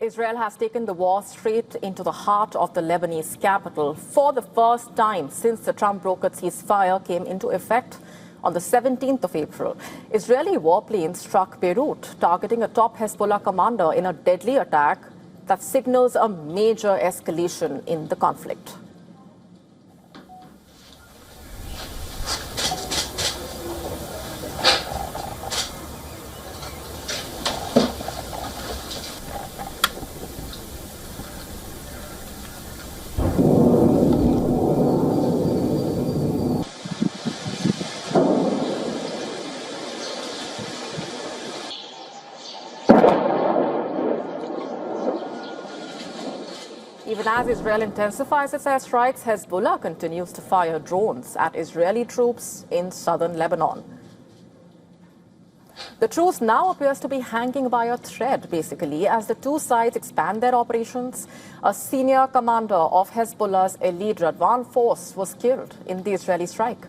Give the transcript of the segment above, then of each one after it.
Israel has taken the war straight into the heart of the Lebanese capital for the first time since the Trump-brokered ceasefire came into effect on the 17th of April. Israeli warplanes struck Beirut, targeting a top Hezbollah commander in a deadly attack that signals a major escalation in the conflict. Even as Israel intensifies its airstrikes, Hezbollah continues to fire drones at Israeli troops in southern Lebanon. The truce now appears to be hanging by a thread, basically, as the two sides expand their operations. A senior commander of Hezbollah's elite Radwan force was killed in the Israeli strike.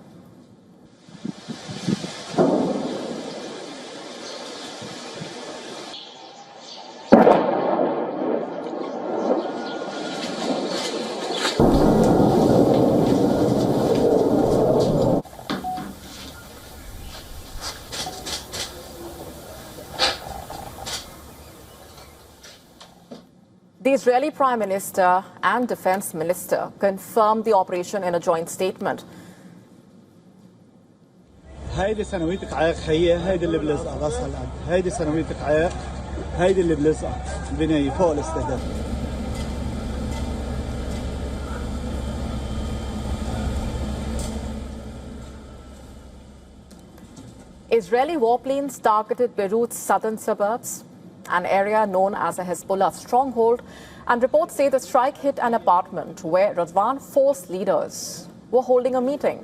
The Israeli Prime Minister and Defense Minister confirmed the operation in a joint statement. هيدي سنويتك عاق هيدي اللي بلزقها راسها الآن هيدي سنويتك عاق هيدي اللي بلزقها البناية فوق الاستهداف. Israeli warplanes targeted Beirut's southern suburbs, an area known as a Hezbollah stronghold, and reports say the strike hit an apartment where Radwan force leaders were holding a meeting.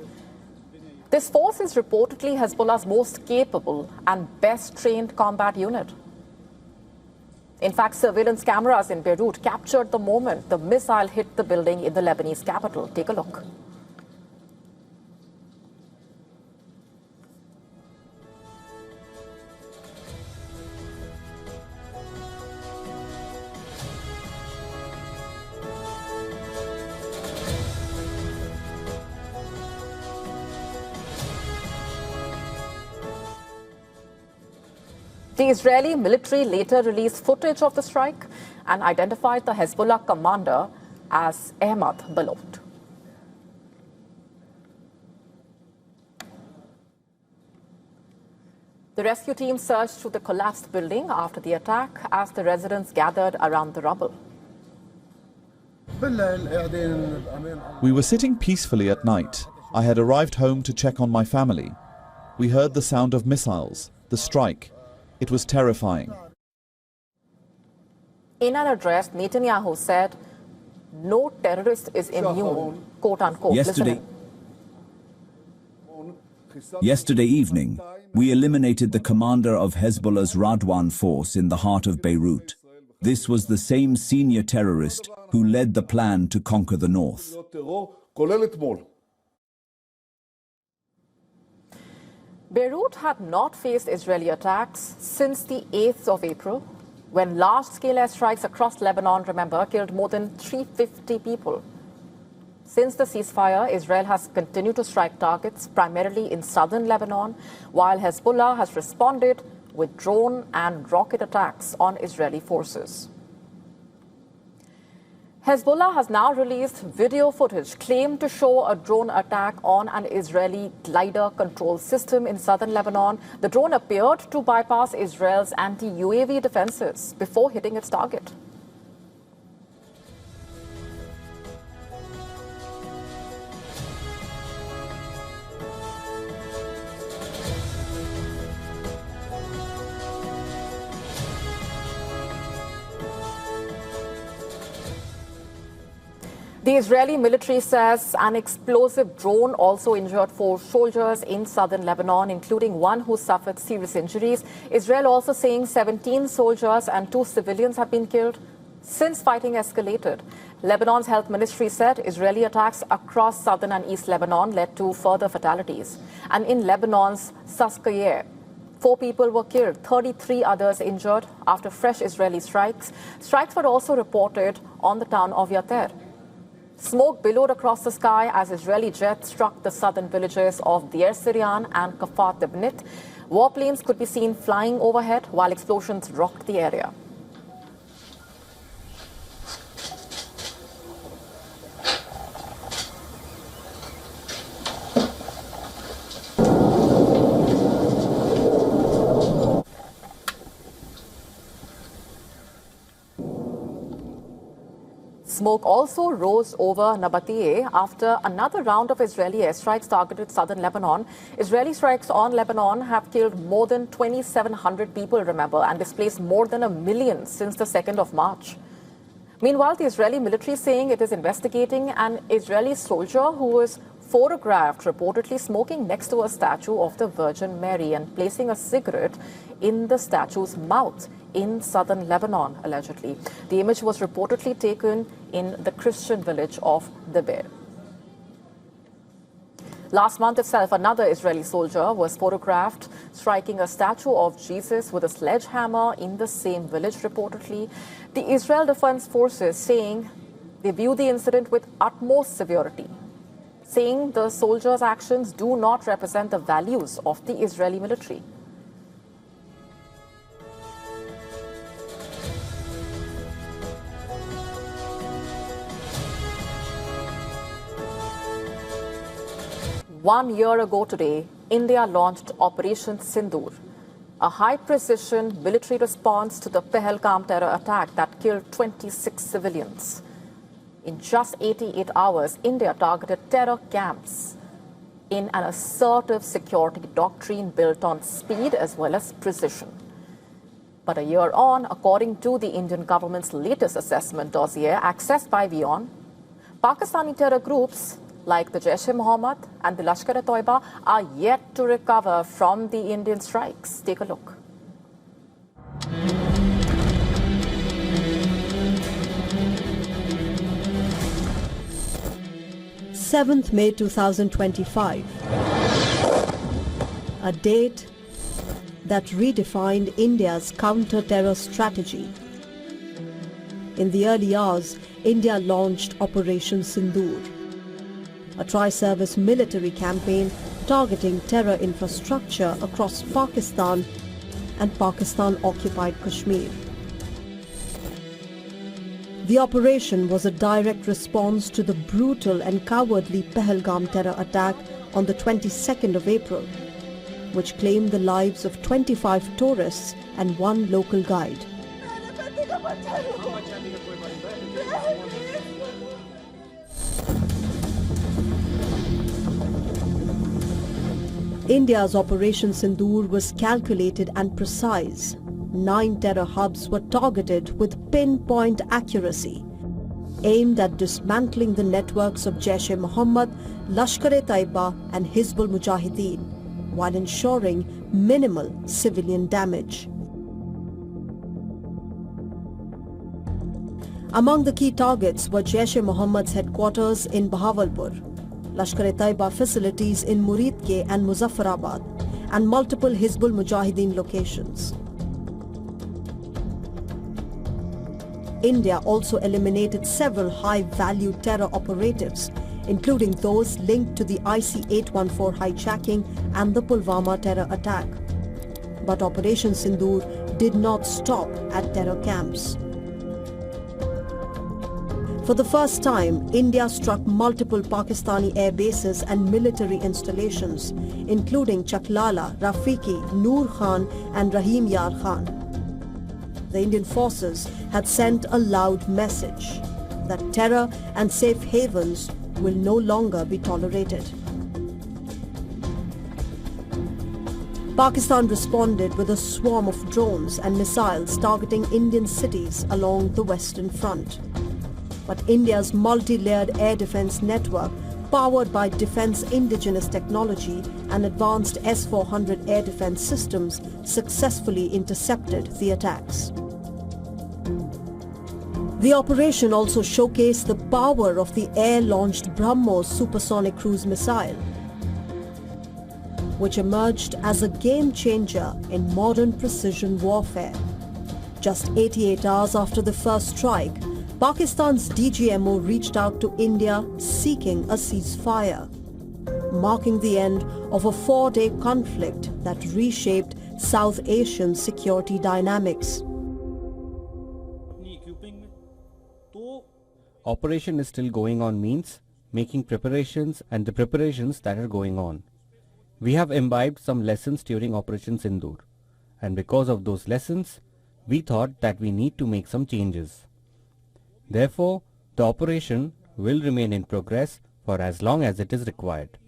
This force is reportedly Hezbollah's most capable and best trained combat unit. In fact, surveillance cameras in Beirut captured the moment the missile hit the building in the Lebanese capital. Take a look. The Israeli military later released footage of the strike and identified the Hezbollah commander as Ahmad Balot. The rescue team searched through the collapsed building after the attack as the residents gathered around the rubble. We were sitting peacefully at night. I had arrived home to check on my family. We heard the sound of missiles, the strike. It was terrifying. In an address, Netanyahu said, "No terrorist is immune," quote unquote. Yesterday evening, we eliminated the commander of Hezbollah's Radwan force in the heart of Beirut. This was the same senior terrorist who led the plan to conquer the north. Beirut had not faced Israeli attacks since the 8th of April, when large-scale airstrikes across Lebanon, remember, killed more than 350 people. Since the ceasefire, Israel has continued to strike targets primarily in southern Lebanon, while Hezbollah has responded with drone and rocket attacks on Israeli forces. Hezbollah has now released video footage claimed to show a drone attack on an Israeli glider control system in southern Lebanon. The drone appeared to bypass Israel's anti-UAV defenses before hitting its target. The Israeli military says an explosive drone also injured 4 soldiers in southern Lebanon, including one who suffered serious injuries. Israel also saying 17 soldiers and 2 civilians have been killed since fighting escalated. Lebanon's health ministry said Israeli attacks across southern and east Lebanon led to further fatalities. And in Lebanon's Saskayeh, 4 people were killed, 33 others injured after fresh Israeli strikes. Strikes were also reported on the town of Yatir. Smoke billowed across the sky as Israeli jets struck the southern villages of Deir Sirian and Kafat Ibnit. Warplanes could be seen flying overhead while explosions rocked the area. Smoke also rose over Nabatea after another round of Israeli airstrikes targeted southern Lebanon. Israeli strikes on Lebanon have killed more than 2,700 people, remember, and displaced more than 1 million since the 2nd of March. Meanwhile, the Israeli military is saying it is investigating an Israeli soldier who was photographed reportedly smoking next to a statue of the Virgin Mary and placing a cigarette in the statue's mouth in southern Lebanon, allegedly. The image was reportedly taken in the Christian village of the Beirut. Last month itself, another Israeli soldier was photographed striking a statue of Jesus with a sledgehammer in the same village, reportedly. The Israel Defense Forces saying they view the incident with utmost severity, saying the soldier's actions do not represent the values of the Israeli military. One year ago today, India launched Operation Synindhur, a high-precision military response to the Pahalgam terror attack that killed 26 civilians. In just 88 hours, India targeted terror camps in an assertive security doctrine built on speed as well as precision. But a year on, according to the Indian government's latest assessment dossier accessed by WION, Pakistani terror groups like the Jaish-e-Mohammed and the Lashkar-e-Toiba are yet to recover from the Indian strikes. Take a look. 7th May 2025, a date that redefined India's counter-terror strategy. In the early hours, India launched Operation Synindhur, a tri-service military campaign targeting terror infrastructure across Pakistan and Pakistan-occupied Kashmir. The operation was a direct response to the brutal and cowardly Pahalgam terror attack on the 22nd of April, which claimed the lives of 25 tourists and 1 local guide. India's Operation Synindhur was calculated and precise. 9 terror hubs were targeted with pinpoint accuracy, aimed at dismantling the networks of Jaish-e-Mohammed, Lashkar-e-Taiba and Hizbul Mujahideen, while ensuring minimal civilian damage. Among the key targets were Jaish-e-Mohammed's headquarters in Bahawalpur, Lashkar-e-Taiba facilities in Muridke and Muzaffarabad, and multiple Hizbul Mujahideen locations. India also eliminated several high-value terror operatives, including those linked to the IC-814 hijacking and the Pulwama terror attack. But Operation Synindhur did not stop at terror camps. For the first time, India struck multiple Pakistani air bases and military installations, including Chaklala, Rafiki, Noor Khan and Rahim Yar Khan. The Indian forces had sent a loud message that terror and safe havens will no longer be tolerated. Pakistan responded with a swarm of drones and missiles targeting Indian cities along the Western Front. But India's multi-layered air defense network, powered by defense indigenous technology and advanced S-400 air defense systems, successfully intercepted the attacks. The operation also showcased the power of the air-launched BrahMos supersonic cruise missile. which emerged as a game changer in modern precision warfare. Just 88 hours after the first strike, Pakistan's DGMO reached out to India seeking a ceasefire, marking the end of a 4-day conflict that reshaped South Asian security dynamics. Operation is still going on means making preparations and the preparations that are going on. We have imbibed some lessons during Operation Synindhur, and because of those lessons, we thought that we need to make some changes. Therefore, the operation will remain in progress for as long as it is required.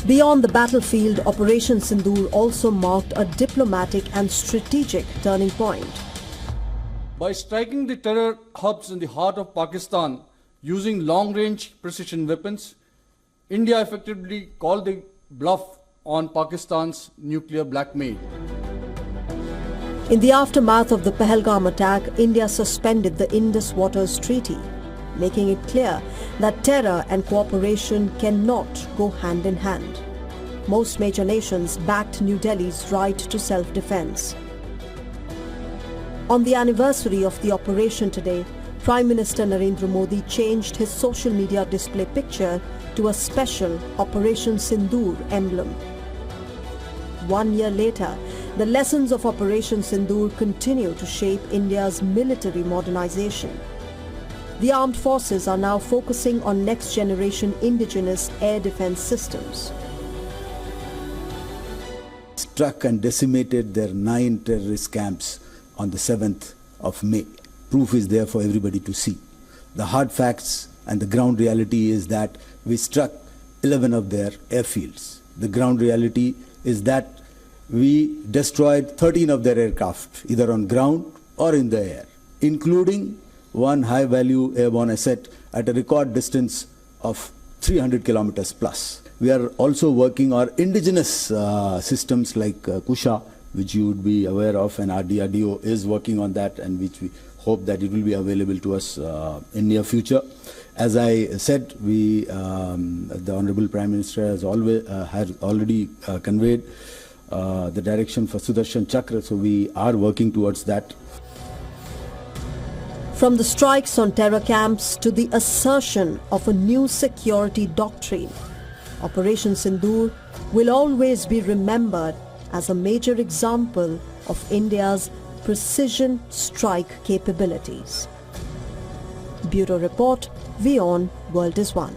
Beyond the battlefield, Operation Synindhur also marked a diplomatic and strategic turning point. By striking the terror hubs in the heart of Pakistan using long-range precision weapons, India effectively called the bluff on Pakistan's nuclear blackmail. In the aftermath of the Pahalgam attack, India suspended the Indus Waters Treaty, making it clear that terror and cooperation cannot go hand in hand. Most major nations backed New Delhi's right to self-defense. On the anniversary of the operation today, Prime Minister Narendra Modi changed his social media display picture to a special Operation Synindhur emblem. 1 year later, the lessons of Operation Synindhur continue to shape India's military modernization. The armed forces are now focusing on next-generation indigenous air defense systems. Struck and decimated their 9 terrorist camps on the 7th of May. Proof is there for everybody to see. The hard facts and the ground reality is that we struck 11 of their airfields. The ground reality is that we destroyed 13 of their aircraft, either on ground or in the air, including one high-value airborne asset at a record distance of 300 kilometers plus. We are also working our indigenous systems like Kusha, which you would be aware of, and our DRDO is working on that, and which we hope that it will be available to us in near future. As I said, the Honorable Prime Minister has already conveyed the direction for Sudarshan Chakra, so we are working towards that. From the strikes on terror camps to the assertion of a new security doctrine, Operation Synindhur will always be remembered as a major example of India's precision strike capabilities. Bureau Report, WION World is One.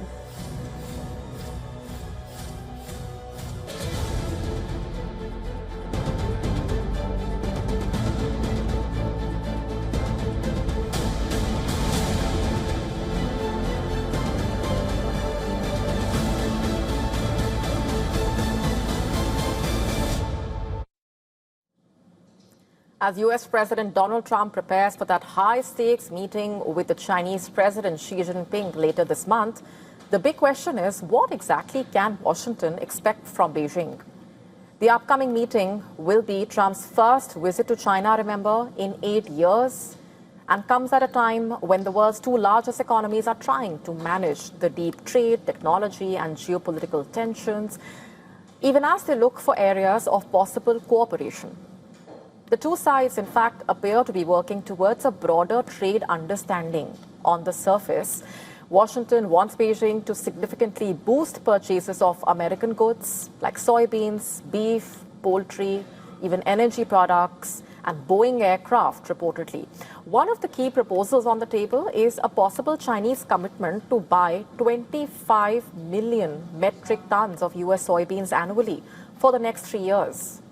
As US President Donald Trump prepares for that high-stakes meeting with the Chinese President Xi Jinping later this month, the big question is, what exactly can Washington expect from Beijing? The upcoming meeting will be Trump's first visit to China, remember, in 8 years, and comes at a time when the world's 2 largest economies are trying to manage the deep trade, technology, and geopolitical tensions, even as they look for areas of possible cooperation. The 2 sides, in fact, appear to be working towards a broader trade understanding. On the surface, Washington wants Beijing to significantly boost purchases of American goods like soybeans, beef, poultry, even energy products, and Boeing aircraft, reportedly. One of the key proposals on the table is a possible Chinese commitment to buy 25 million metric tons of US soybeans annually for the next 3 years.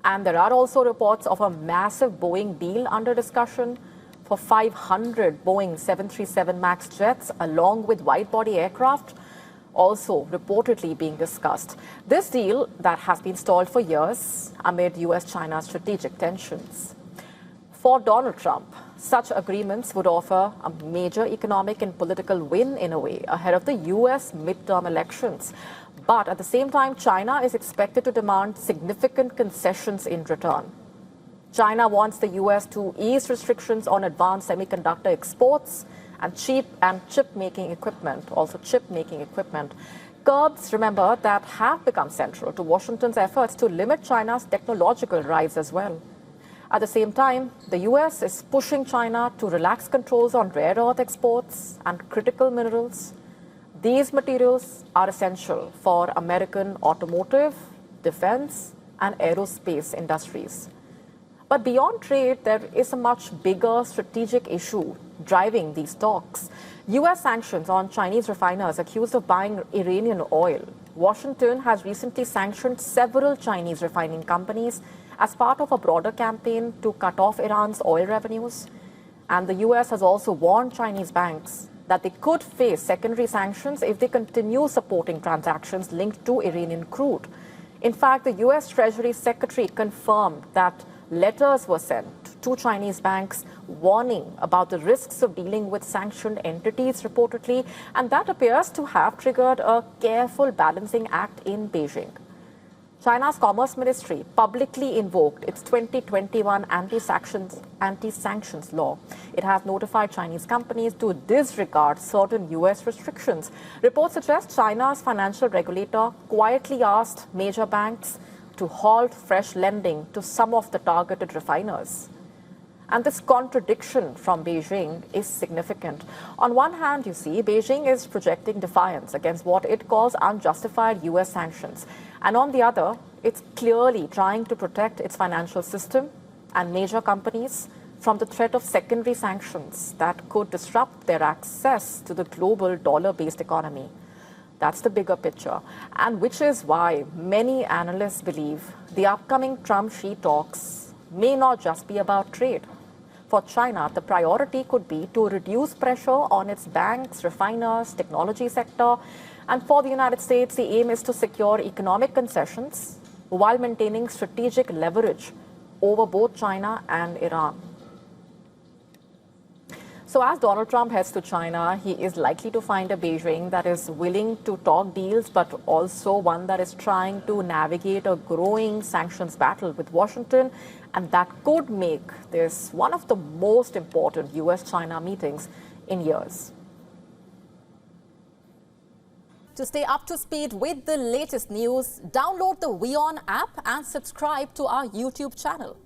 And there are also reports of a massive Boeing deal under discussion for 500 Boeing 737 MAX jets, along with wide-body aircraft, also reportedly being discussed. This deal that has been stalled for years amid US-China strategic tensions. For Donald Trump, such agreements would offer a major economic and political win, in a way, ahead of the US midterm elections. But at the same time, China is expected to demand significant concessions in return. China wants the US to ease restrictions on advanced semiconductor exports and chip-making equipment, Curbs, remember, that have become central to Washington's efforts to limit China's technological rise as well. At the same time, the US is pushing China to relax controls on rare earth exports and critical minerals. These materials are essential for American automotive, defense, and aerospace industries. But beyond trade, there is a much bigger strategic issue driving these talks. US sanctions on Chinese refiners accused of buying Iranian oil. Washington has recently sanctioned several Chinese refining companies as part of a broader campaign to cut off Iran's oil revenues. And the US has also warned Chinese banks that they could face secondary sanctions if they continue supporting transactions linked to Iranian crude. In fact, the US Treasury Secretary confirmed that letters were sent to Chinese banks warning about the risks of dealing with sanctioned entities reportedly, and that appears to have triggered a careful balancing act in Beijing. China's Commerce Ministry publicly invoked its 2021 anti-sanctions law. It has notified Chinese companies to disregard certain US restrictions. Reports suggest China's financial regulator quietly asked major banks to halt fresh lending to some of the targeted refiners. And this contradiction from Beijing is significant. On one hand, you see, Beijing is projecting defiance against what it calls unjustified US sanctions. And on the other, it's clearly trying to protect its financial system and major companies from the threat of secondary sanctions that could disrupt their access to the global dollar-based economy. That's the bigger picture, and which is why many analysts believe the upcoming Trump-Xi talks may not just be about trade. For China, the priority could be to reduce pressure on its banks, refiners, technology sector, and for the United States, the aim is to secure economic concessions while maintaining strategic leverage over both China and Iran. So as Donald Trump heads to China, he is likely to find a Beijing that is willing to talk deals, but also one that is trying to navigate a growing sanctions battle with Washington, and that could make this one of the most important US-China meetings in years. To stay up to speed with the latest news, download the WION app and subscribe to our YouTube channel.